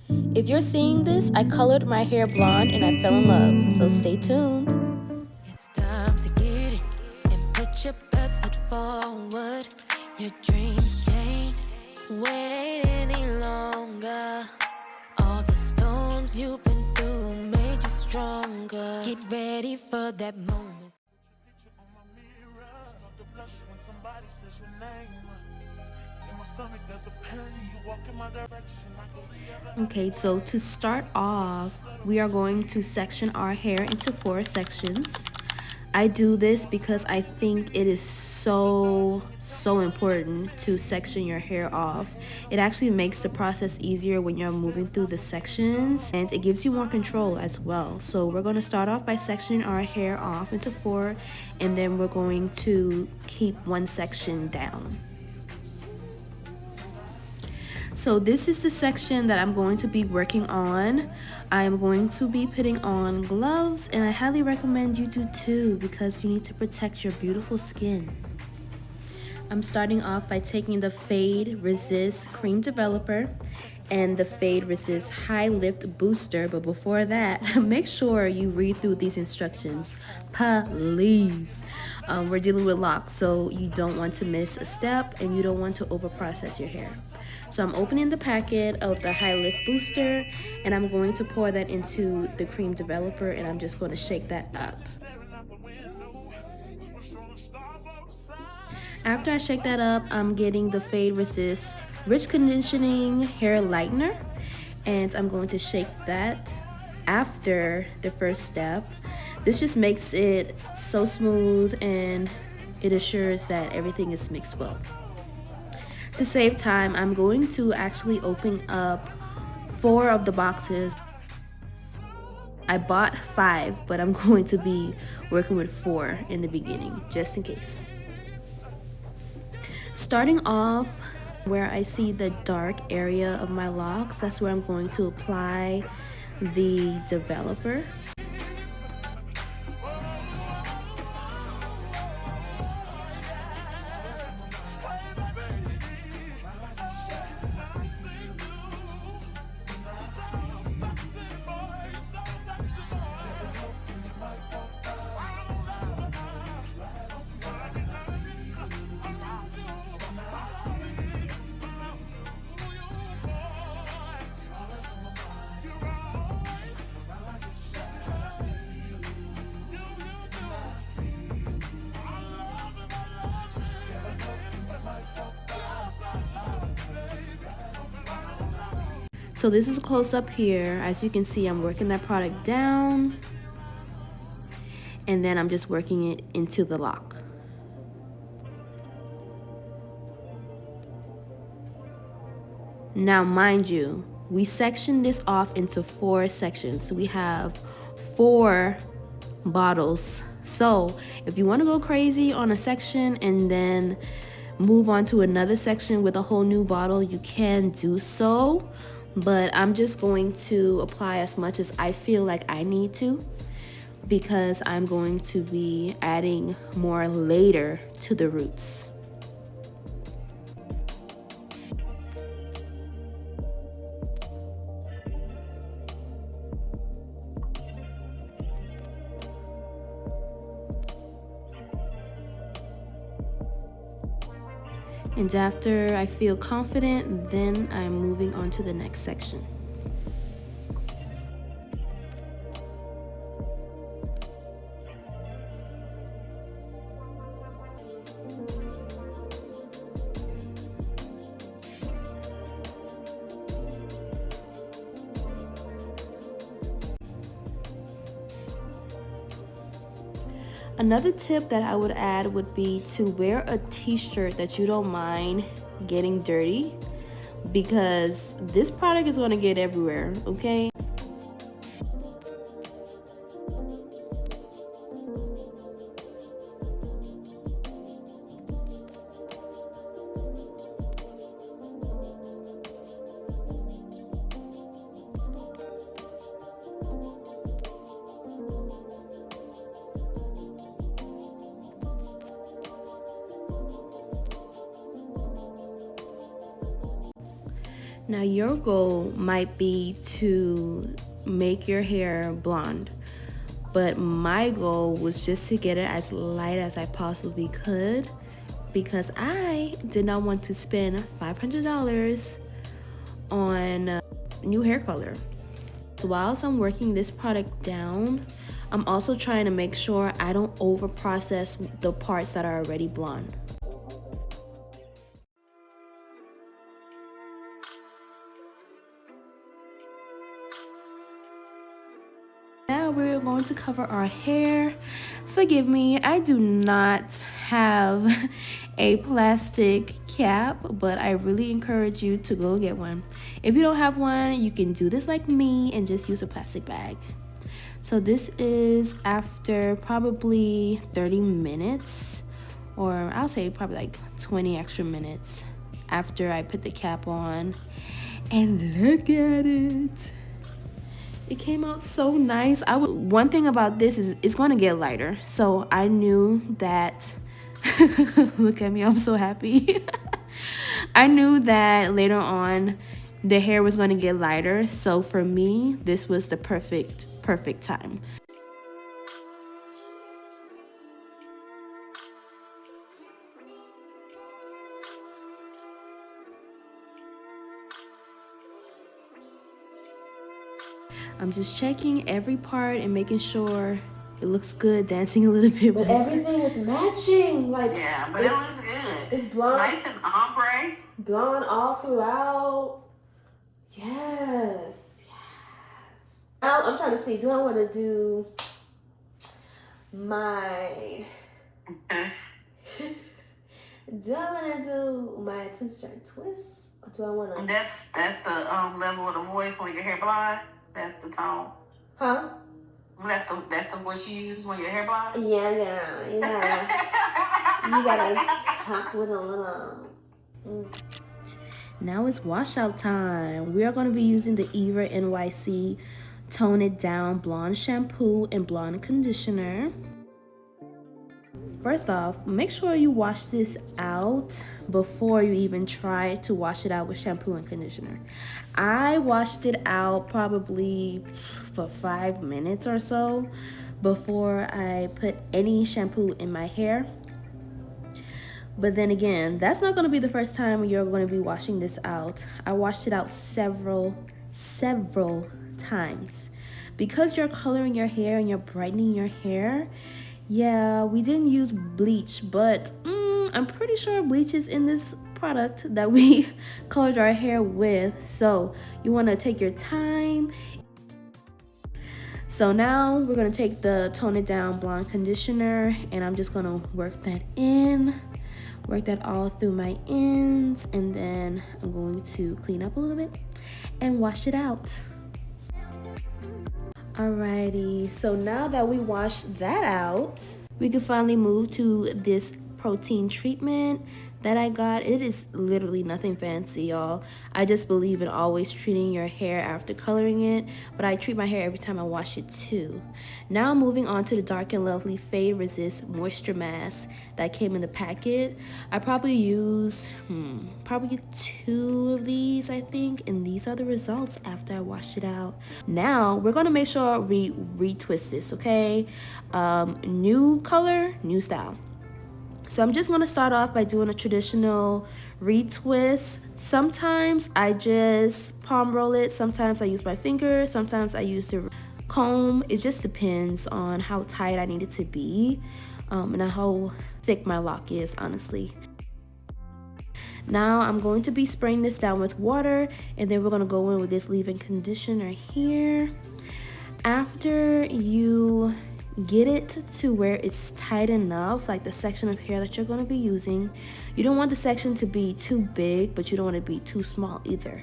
If you're seeing this, I colored my hair blonde and I fell in love, so stay tuned. It's time to get it and put your best foot forward. Your dreams can't wait any longer. All the storms you've been through made you stronger. Get ready for that moment. Okay, so to start off, we are going to section our hair into 4 sections. I do this because I think it is so important to section your hair off. It actually makes the process easier when you're moving through the sections, and it gives you more control as well. So we're going to start off by sectioning our hair off into 4, and then we're going to keep one section down. So this is the section that I'm going to be working on. I'm going to be putting on gloves, and I highly recommend you do too because you need to protect your beautiful skin. I'm starting off by taking the Fade Resist Cream Developer and the Fade Resist High Lift Booster, but before that, make sure you read through these instructions, please. We're dealing with locks, so you don't want to miss a step and you don't want to over process your hair. So I'm opening the packet of the High Lift Booster, and I'm going to pour that into the cream developer, and I'm just going to shake that up. After I shake that up, I'm getting the Fade Resist Rich Conditioning Hair Lightener, and I'm going to shake that after the first step. This just makes it so smooth, and it assures that everything is mixed well. To save time, I'm going to actually open up 4 of the boxes. I bought 5, but I'm going to be working with 4 in the beginning, just in case. Starting off where I see the dark area of my locks, that's where I'm going to apply the developer. So this is a close-up here. As you can see, I'm working that product down, and then I'm just working it into the lock. Now, mind you, we sectioned this off into 4 sections. So we have 4 bottles. So if you want to go crazy on a section and then move on to another section with a whole new bottle, you can do so. But I'm just going to apply as much as I feel like I need to, because I'm going to be adding more later to the roots. And after I feel confident, then I'm moving on to the next section. Another tip that I would add would be to wear a t-shirt that you don't mind getting dirty, because this product is going to get everywhere, okay? Now your goal might be to make your hair blonde, but my goal was just to get it as light as I possibly could because I did not want to spend $500 on new hair color. So whilst I'm working this product down, I'm also trying to make sure I don't over process the parts that are already blonde. Now we're going to cover our hair. Forgive me, I do not have a plastic cap, but I really encourage you to go get one. If you don't have one, you can do this like me and just use a plastic bag. So this is after probably 30 minutes, or I'll say probably like 20 extra minutes after I put the cap on. And look at it. It came out so nice. One thing about this is it's going to get lighter. So I knew that, look at me, I'm so happy. I knew that later on the hair was going to get lighter. So for me, this was the perfect time. I'm just checking every part and making sure it looks good, dancing a little bit. But everything is matching. Like, yeah, but it looks good. It's blonde. Nice and ombre. Blonde all throughout. Yes. Now I'm trying to see, do I want to do my... do I want to do my two-strand twist? Or do I want to... That's the level of the voice when your hair blonde. That's the tone. Huh? That's the voice you use when your hair blonde? Yeah, girl. You gotta talk with a little... Now it's washout time. We are going to be using the Eva NYC Tone It Down Blonde Shampoo and Blonde Conditioner. First off, make sure you wash this out before you even try to wash it out with shampoo and conditioner. I washed it out probably for 5 minutes or so before I put any shampoo in my hair. But then again, that's not going to be the first time you're going to be washing this out. I washed it out several times. Because you're coloring your hair and you're brightening your hair, yeah, we didn't use bleach, but I'm pretty sure bleach is in this product that we colored our hair with. So you want to take your time. So now we're going to take the Tone It Down Blonde Conditioner, and I'm just going to work that in. Work that all through my ends, and then I'm going to clean up a little bit and wash it out. Alrighty, so now that we washed that out, we can finally move to this protein treatment that I got. It is literally nothing fancy, y'all. I just believe in always treating your hair after coloring it, but I treat my hair every time I wash it too. Now moving on to the Dark and Lovely Fade Resist Moisture Mask that came in the packet. I probably use probably 2 of these, I think, and these are the results after I wash it out. Now we're gonna make sure we retwist this, okay? New color, new style. So I'm just going to start off by doing a traditional retwist. Sometimes I just palm roll it. Sometimes I use my fingers. Sometimes I use the comb. It just depends on how tight I need it to be and how thick my lock is, honestly. Now I'm going to be spraying this down with water, and then we're going to go in with this leave-in conditioner here. After you get it to where it's tight enough, like the section of hair that you're going to be using, you don't want the section to be too big, but you don't want it to be too small either.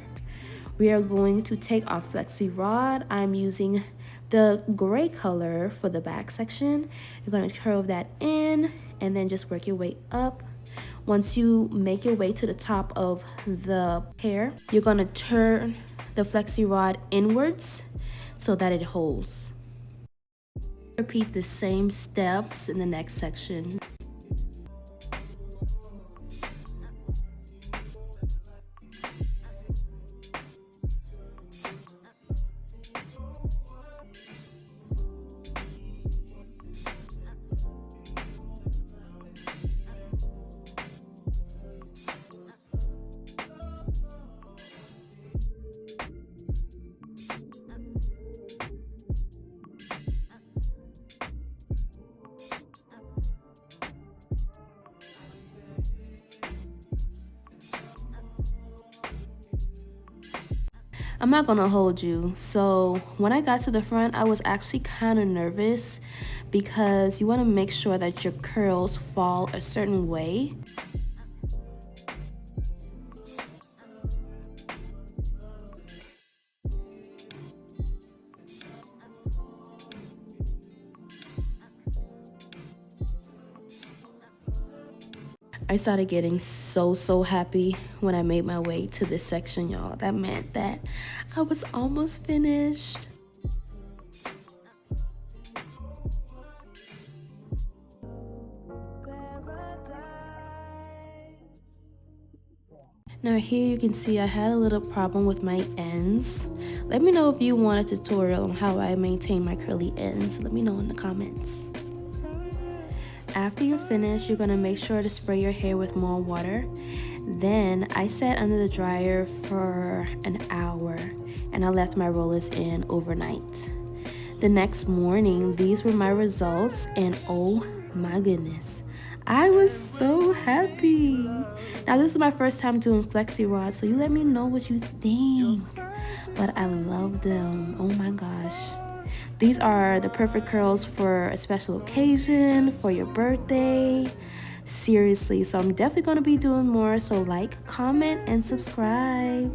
We are going to take our flexi rod. I'm using the gray color for the back section. You're going to curve that in and then just work your way up. Once you make your way to the top of the hair, you're going to turn the flexi rod inwards so that it holds. Repeat the same steps in the next section. I'm not gonna hold you. So when I got to the front, I was actually kind of nervous because you want to make sure that your curls fall a certain way. I started getting so happy when I made my way to this section, y'all. That meant that I was almost finished. Now here you can see I had a little problem with my ends. Let me know if you want a tutorial on how I maintain my curly ends. Let me know in the comments. After you're finished, you're gonna make sure to spray your hair with more water. Then I sat under the dryer for an hour and I left my rollers in overnight. The next morning, these were my results, and oh my goodness, I was so happy. Now this is my first time doing flexi rods, so you let me know what you think. But I love them. Oh my gosh. These are the perfect curls for a special occasion, for your birthday. Seriously, so I'm definitely going to be doing more. So like, comment, and subscribe.